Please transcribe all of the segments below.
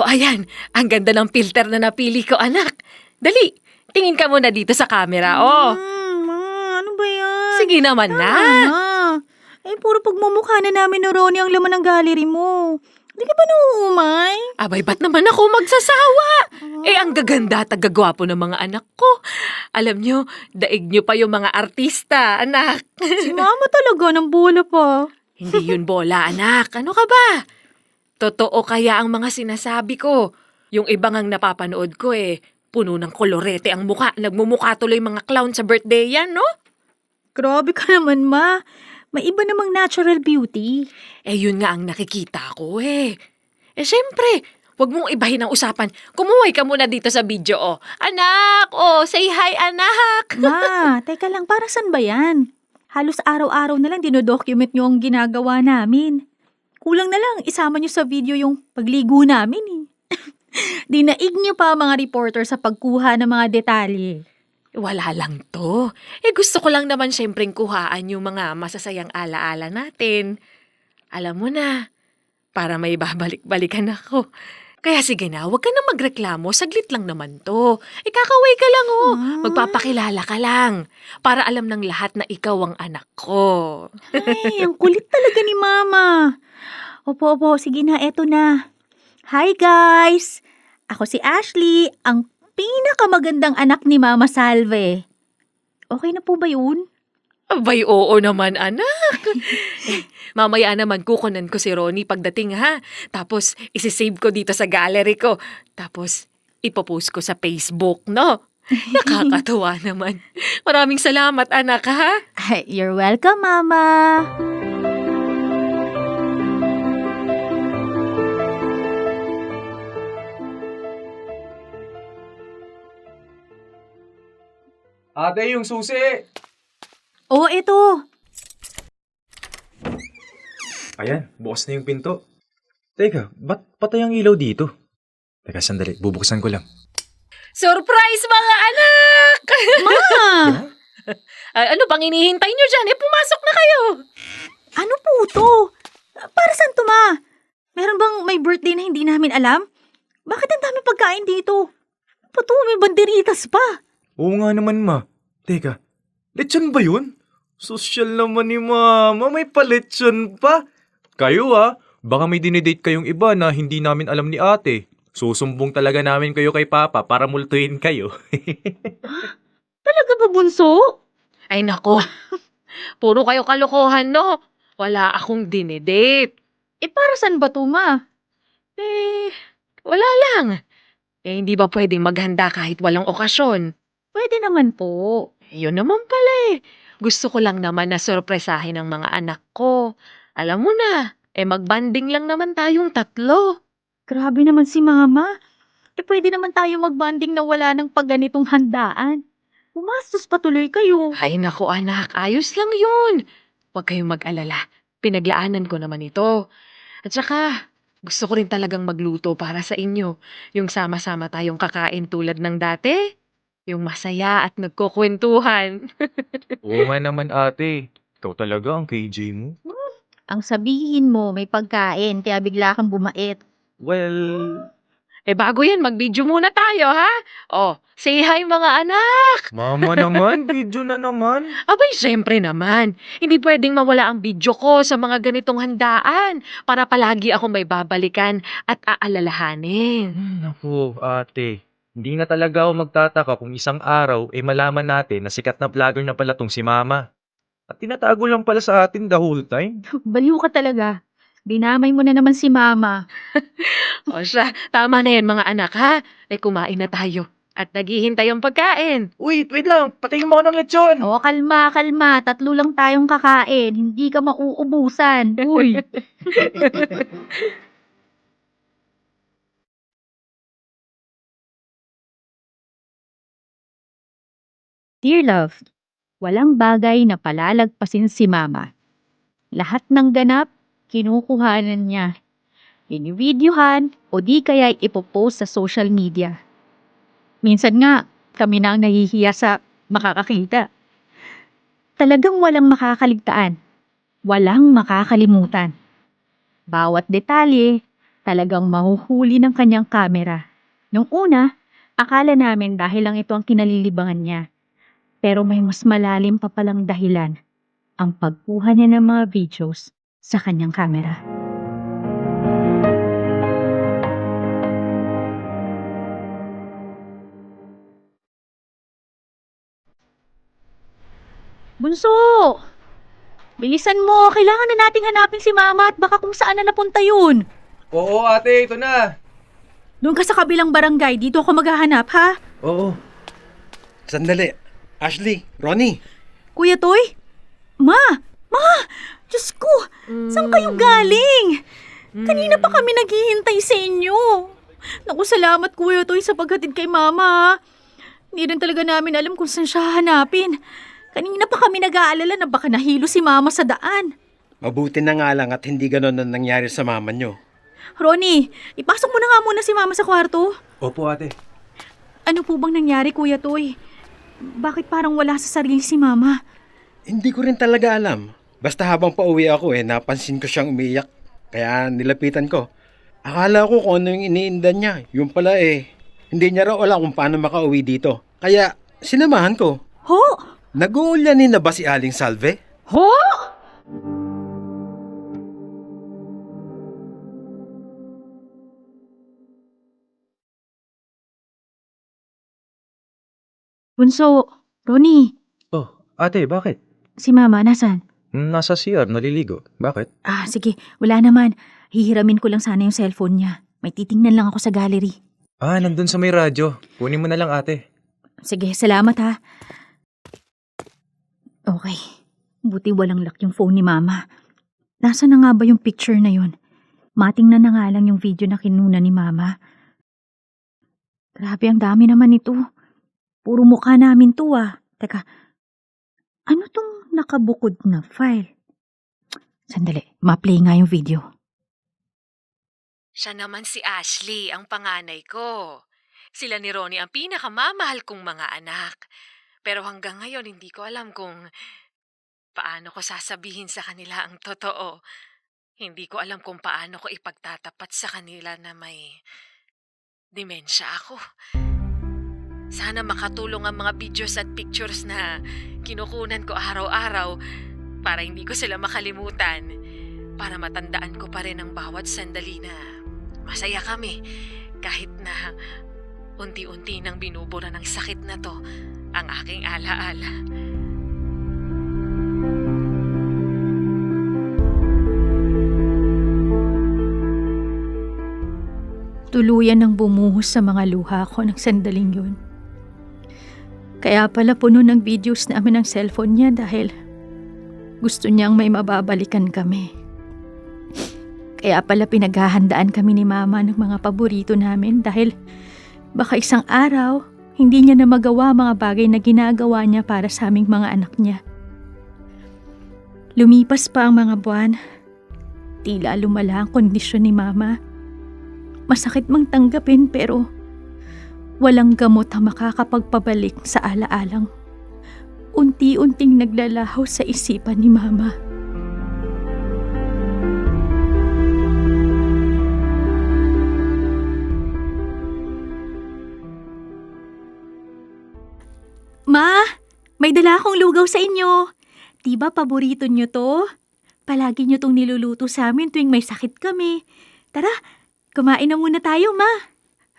ayan. Ang ganda ng filter na napili ko, anak. Dali, tingin ka muna dito sa camera, oh. Ma, ano ba yan? Sige naman Tama na. na. Puro pagmumukha na namin ni Ronnie ang laman ng gallery mo. Hindi ka ba nauumay? Abay, ba't naman ako magsasawa? Ang gaganda at gagwapo ng mga anak ko. Alam nyo, daig nyo pa yung mga artista, anak. Si Mama talaga ng bola pa. Hindi yun bola, anak. Ano ka ba? Totoo kaya ang mga sinasabi ko. Yung iba ngang napapanood ko puno ng kolorete ang muka. Nagmumukha tuloy mga clown sa birthday yan, no? Grabe ka naman, Ma. May iba namang natural beauty. Yun nga ang nakikita ko syempre, wag mong ibahin ang usapan. Kumuhay ka muna dito sa video, oh. Anak, say hi, anak. Ma, teka lang, para saan ba yan? Halos araw-araw na lang dinodocument nyo ang ginagawa namin. Kulang na lang, isama nyo sa video yung pagligo namin Dinaig nyo pa ang mga reporter sa pagkuha ng mga detalye. Wala lang to. Gusto ko lang naman syempreng kuhaan yung mga masasayang alaala natin. Alam mo na, para may babalik-balikan ako. Kaya sige na, huwag ka na magreklamo. Saglit lang naman to. Kakaway ka lang, oh. Magpapakilala ka lang. Para alam ng lahat na ikaw ang anak ko. Ay, ang kulit talaga ni Mama. Opo, sige na, eto na. Hi guys! Ako si Ashley, ang pinakamagandang anak ni Mama Salve. Okay na po ba yun? Abay, oo naman, anak. Mamaya naman kukunan ko si Ronnie pagdating, ha? Tapos, isisave ko dito sa gallery ko. Tapos, ipopost ko sa Facebook, no? Nakakatuwa naman. Maraming salamat, anak, ha? Ay, you're welcome, Mama. Ate, yung susi! Oo, eto. Ayan, bukas na yung pinto. Teka, ba't patay ang ilaw dito? Teka, sandali. Bubuksan ko lang. Surprise, mga anak! Ma! Ano bang inihintay nyo dyan? Pumasok na kayo! Ano po to? Para saan to, Ma? Meron bang may birthday na hindi namin alam? Bakit ang dami pagkain dito? Pato, may banderitas pa. Oo nga naman, ma. Teka, lechon ba yun? Sosyal naman ni Mama, may palechon pa. Kayo baka may dinidate kayong iba na hindi namin alam ni ate. Susumbong talaga namin kayo kay Papa para multuhin kayo. Talaga ba, Bunso? Ay nako, puro kayo kalokohan, no? Wala akong dinedate. Para saan ba to, Ma? Wala lang. Hindi ba pwedeng maghanda kahit walang okasyon? Pwede naman po. Yun naman pala Gusto ko lang naman na sorpresahin ang mga anak ko. Alam mo na, magbanding lang naman tayong tatlo. Grabe naman si Mama. Pwede naman tayo magbanding na wala ng pagganitong handaan. Pumastos patuloy kayo. Ay nako anak, ayos lang yun. Huwag kayong mag-alala. Pinaglaanan ko naman ito. At saka, gusto ko rin talagang magluto para sa inyo. Yung sama-sama tayong kakain tulad ng dati. Yung masaya at nagkukwentuhan. Oo nga naman, ate. Ikaw talaga ang KJ mo. Ang sabihin mo, may pagkain, kaya bigla kang bumait. Well, Bago yan, mag-video muna tayo, ha? Say hi mga anak! Mama naman, video na naman. Abay, syempre naman. Hindi pwedeng mawala ang video ko sa mga ganitong handaan para palagi ako may babalikan at aalalahanin. Naku, ate. Hindi na talaga ako magtataka kung isang araw malaman natin na sikat na vlogger na pala tong si Mama. At tinatago lang pala sa atin the whole time. Baliw ka talaga. Dinamay mo na naman si Mama. Siya, tama na yan mga anak, ha? Kumain na tayo. At naghihintay ang pagkain. Wait lang. Patayin mo ako ng lechon. O, kalma. Tatlo lang tayong kakain. Hindi ka mauubusan. Uy. Dear love, walang bagay na palalagpasin si Mama. Lahat ng ganap, kinukuhanan niya. Binivideohan o di kaya ipopost sa social media. Minsan nga, kami na ang nahihiya sa makakakita. Talagang walang makakaligtaan. Walang makakalimutan. Bawat detalye, Talagang mahuhuli ng kanyang kamera. Nung una, akala namin dahil lang ito ang kinalilibangan niya. Pero may mas malalim pa palang dahilan, ang pagkuha niya ng mga videos sa kanyang kamera. Bunso! Bilisan mo! Kailangan na nating hanapin si Mama at baka kung saan na napunta yun. Oo ate, ito na. Doon ka sa kabilang barangay, dito ako maghahanap, ha? Oo. Sandali. Ashley, Ronnie. Kuya Toy? Ma! Diyos ko! Saan kayo galing? Kanina pa kami naghihintay sa inyo. Naku, salamat Kuya Toy sa paghatid kay Mama. Hindi rin talaga namin alam kung saan siya hanapin. Kanina pa kami nag-aalala na baka nahilo si Mama sa daan. Mabuti na nga lang at hindi ganon ang nangyari sa mama nyo. Ronnie, ipasok mo na nga muna si Mama sa kwarto. Opo ate. Ano po bang nangyari, Kuya Toy? Bakit parang wala sa sarili si Mama? Hindi ko rin talaga alam. Basta habang pauwi ako napansin ko siyang umiiyak. Kaya nilapitan ko. Akala ko kung ano yung iniinda niya. Yung pala hindi niya raw alam kung paano makauwi dito. Kaya sinamahan ko. Ho? Nag-uulanin na ba si Aling Salve? Ho? Bunso, Ronnie, Oh, ate, bakit? si Mama nasan? Nasa CR, naliligo. Bakit? Sige, wala naman. Hihiramin ko lang sana yung cellphone niya. May titingnan lang ako sa gallery. Nandun sa may radyo. Kunin mo na lang ate. Sige, salamat ha. Okay, buti walang lock yung phone ni Mama. Nasaan na nga ba yung picture na yun? Matingnan na nga lang yung video na kinuna ni Mama. Grabe, ang dami naman ito. Puro mukha namin to Teka, ano tong nakabukod na file? Sandali, ma-play nga yung video. Siya naman si Ashley, ang panganay ko. Sila ni Ronnie ang pinakamamahal kong mga anak. Pero hanggang ngayon hindi ko alam kung paano ko sasabihin sa kanila ang totoo. Hindi ko alam kung paano ko ipagtatapat sa kanila na may demensya ako. Sana makatulong ang mga videos at pictures na kinukunan ko araw-araw para hindi ko sila makalimutan. Para matandaan ko pa rin ang bawat sandali na masaya kami kahit na unti-unti nang binubura ng sakit na to ang aking alaala. Tuluyan ang bumuhos sa mga luha ko ng sandaling yun. Kaya pala puno ng videos namin ang cellphone niya dahil gusto niyang may mababalikan kami. Kaya pala pinaghahandaan kami ni Mama ng mga paborito namin dahil baka isang araw hindi niya na magawa mga bagay na ginagawa niya para sa aming mga anak niya. Lumipas pa ang mga buwan. Tila lumala ang kondisyon ni Mama. Masakit mang tanggapin pero walang gamot ang makakapagpabalik sa alaalang unti-unting naglalaho sa isipan ni Mama. Ma, may dala akong lugaw sa inyo. Diba paborito nyo to? Palagi nyo tong niluluto sa amin tuwing may sakit kami. Tara, kumain na muna tayo, Ma.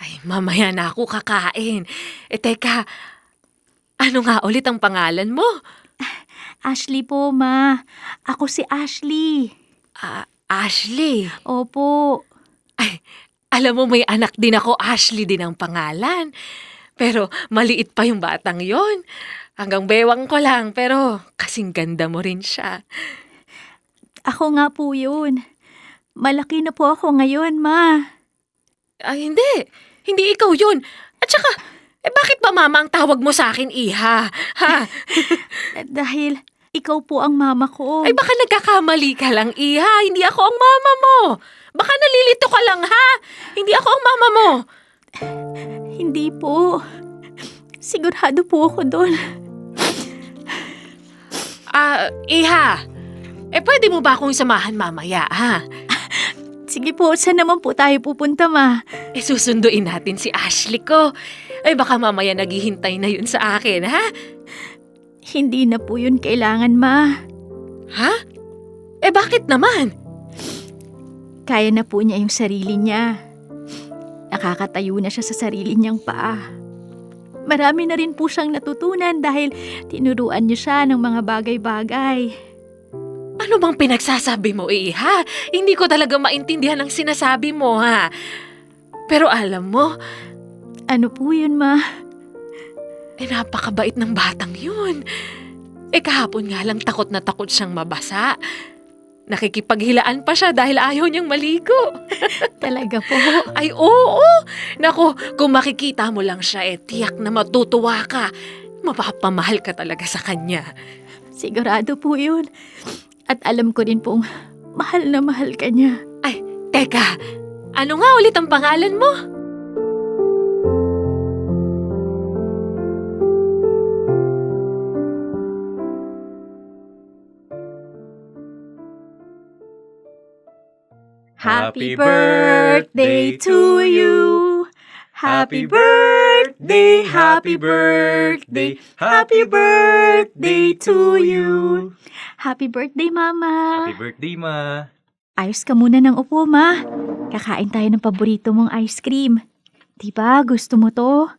Ay, mamaya na ako kakain. Teka, ano nga ulit ang pangalan mo? Ashley po, Ma. Ako si Ashley. Ashley. Opo. Ay, alam mo may anak din ako, Ashley din ang pangalan. Pero maliit pa yung batang yon. Hanggang bewang ko lang, pero kasing ganda mo rin siya. Ako nga po yun. Malaki na po ako ngayon, Ma. Ay, hindi. Hindi ikaw yun. At saka, bakit ba mama ang tawag mo sa akin, Iha? Ha? Dahil ikaw po ang mama ko. Ay, baka nagkakamali ka lang, Iha. Hindi ako ang mama mo. Baka nalilito ka lang, ha? Hindi ako ang mama mo. Hindi po. Sigurado po ako doon. Iha. Pwede mo ba akong samahan mamaya, ha? Sige po, saan naman po tayo pupunta, Ma? Susunduin natin si Ashley ko. Ay baka mamaya naghihintay na yun sa akin, ha? Hindi na po yun kailangan, Ma. Ha? Bakit naman? Kaya na po niya yung sarili niya. Nakakatayo na siya sa sarili niyang paa. Marami na rin po siyang natutunan dahil tinuruan niyo siya ng mga bagay-bagay. Ano bang pinagsasabi mo, Iha? Hindi ko talaga maintindihan ang sinasabi mo, ha? Pero alam mo, Ano po yun, Ma? napakabait ng batang yun. Kahapon nga lang takot na takot siyang mabasa. Nakikipaghilaan pa siya dahil ayaw niyang maligo. Talaga po. Ay, oo! Naku, kung makikita mo lang siya, tiyak na matutuwa ka. Mapapamahal ka talaga sa kanya. Sigurado po yun. At alam ko din pong mahal na mahal ka niya. Teka, ano nga ulit ang pangalan mo? Happy birthday to you. Happy birthday, happy birthday, happy birthday to you. Happy birthday, Mama. Happy birthday, Ma. Ayos ka muna ng upo, Ma. Kakain tayo ng paborito mong ice cream. Diba, gusto mo to?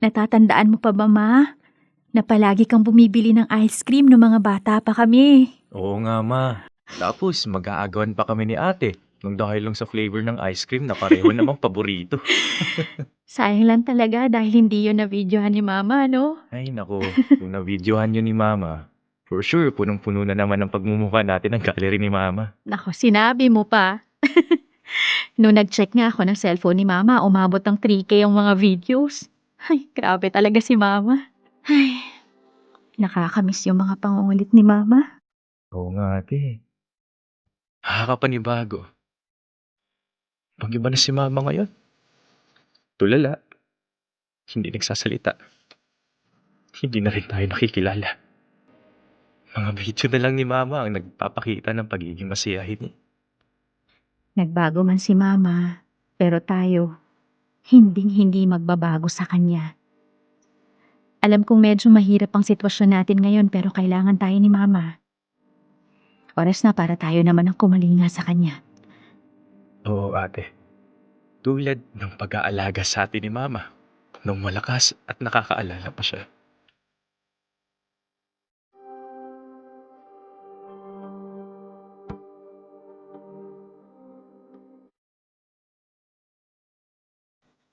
Natatandaan mo pa ba, Ma? Na palagi kang bumibili ng ice cream ng mga bata pa kami. Oo nga, Ma. Tapos, mag-aagawan pa kami ni ate. Nung dahil lang sa flavor ng ice cream na pareho namang paborito. Sayang lang talaga dahil hindi yun na-videohan ni Mama, no? Ay, nako. Kung na-videohan yun ni Mama, for sure, punong-puno na naman ang pagmumukha natin ng gallery ni Mama. Nako, sinabi mo pa. Noong nag-check nga ako ng cellphone ni Mama, umabot ng 3K ang mga videos. Ay, grabe talaga si Mama. Ay, nakakamiss yung mga pangungulit ni Mama. Oo nga, ate. Nakakapanibago. Pag-iba na si Mama ngayon. Tulala. Hindi nagsasalita. Hindi na rin tayo nakikilala. Mga video na lang ni Mama ang nagpapakita ng pagiging masiyahin niya. Nagbago man si Mama, pero tayo, hindi magbabago sa kanya. Alam kong medyo mahirap ang sitwasyon natin ngayon pero kailangan tayo ni Mama. Oras na para tayo naman ang kumalinga sa kanya. Oo, ate. Tulad ng pag-aalaga sa atin ni Mama nung malakas at nakakaalala pa siya.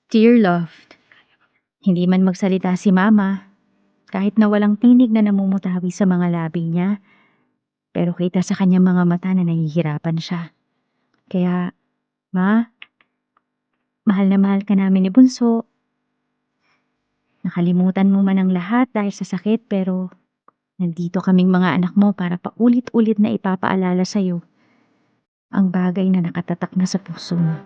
Dear love, hindi man magsalita si Mama, kahit na walang tinig na namumutawi sa mga labi niya, pero kita sa kanyang mga mata na nahihirapan siya. Kaya, Ma, mahal na mahal ka namin ni Bunso. Nakalimutan mo man ang lahat dahil sa sakit pero nandito kaming mga anak mo para paulit-ulit na ipapaalala sa'yo ang bagay na nakatatak na sa puso mo.